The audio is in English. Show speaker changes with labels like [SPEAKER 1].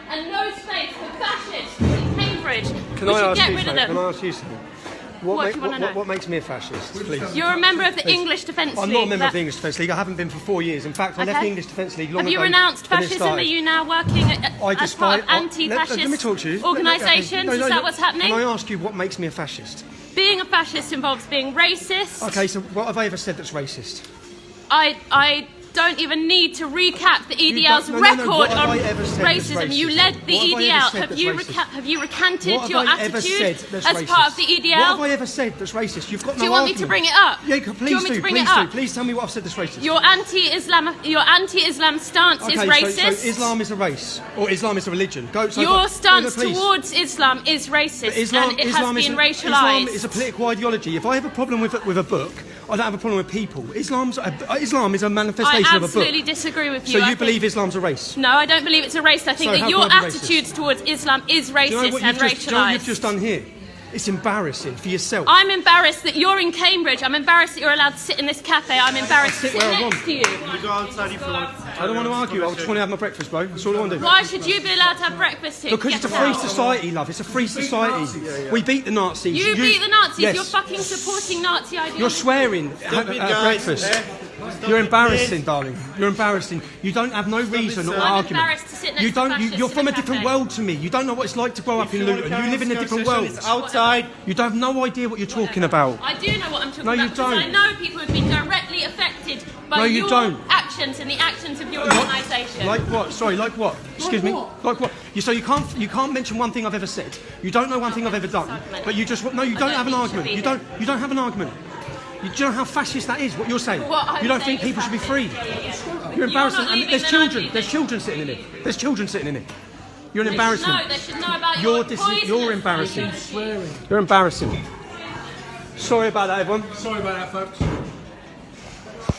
[SPEAKER 1] and no space for fascists in Cambridge.
[SPEAKER 2] Can I ask you something? What makes me a fascist, please?
[SPEAKER 1] You're a member of the English Defence League.
[SPEAKER 2] I'm not a member of the English Defence League. I haven't been for 4 years. In fact, I left the English Defence League long ago.
[SPEAKER 1] Have you renounced fascism? Are you now working as part of anti-fascist organisations? Is that what's happening?
[SPEAKER 2] Can I ask you what makes me a fascist?
[SPEAKER 1] Being a fascist involves being racist.
[SPEAKER 2] Okay, so what have I ever said that's racist?
[SPEAKER 1] I don't even need to recap the EDL's record on racism. You led the EDL. Have you recanted your attitude as part of the EDL?
[SPEAKER 2] What have I ever said that's racist? You've got no argument.
[SPEAKER 1] Do you want me to bring it up?
[SPEAKER 2] Yeah, please do. Please tell me what I've said that's racist.
[SPEAKER 1] Your anti-Islam stance is racist.
[SPEAKER 2] So Islam is a race, or Islam is a religion.
[SPEAKER 1] Your stance towards Islam is racist, and it has been racialised.
[SPEAKER 2] Islam is a political ideology. If I have a problem with a book, I don't have a problem with people. Islam is a manifestation of a book.
[SPEAKER 1] I absolutely disagree with you.
[SPEAKER 2] So you believe Islam's a race?
[SPEAKER 1] No, I don't believe it's a race. I think that your attitude towards Islam is racist and racialised.
[SPEAKER 2] Do you know what you've just done here? It's embarrassing for yourself.
[SPEAKER 1] I'm embarrassed that you're in Cambridge. I'm embarrassed that you're allowed to sit in this cafe. I'm embarrassed to sit next to you.
[SPEAKER 2] I don't want to argue. I just want to have my breakfast, bro. That's all I want to do.
[SPEAKER 1] Why should you be allowed to have breakfast here?
[SPEAKER 2] Because it's a free society, love. It's a free society. We beat the Nazis.
[SPEAKER 1] You beat the Nazis?
[SPEAKER 2] Yes.
[SPEAKER 1] You're fucking supporting Nazi ideology.
[SPEAKER 2] You're swearing at breakfast. You're embarrassing, darling. You're embarrassing. You don't have no reason or argument.
[SPEAKER 1] I'm embarrassed to sit next to fascists.
[SPEAKER 2] You're from a different world to me. You don't know what it's like to grow up in Luton. You live in a different world.
[SPEAKER 3] Outside.
[SPEAKER 2] You don't have no idea what you're talking about.
[SPEAKER 1] I do know what I'm talking
[SPEAKER 2] about.
[SPEAKER 1] No, you don't. I know people have been directly affected by your actions and the actions of your organisation.
[SPEAKER 2] Like what? Sorry, like what? Excuse me. Like what? So you can't mention one thing I've ever said. You don't know one thing I've ever done. But you just no. You don't have an argument. You don't have an argument. Do you know how fascist that is, what you're saying? You don't think people should be free? You're embarrassing. And there's children. There's children sitting in it. There's children sitting in it. You're an embarrassment.
[SPEAKER 1] They should know about you're
[SPEAKER 2] embarrassing. You're embarrassing. Sorry about that, everyone.
[SPEAKER 3] Sorry about that, folks.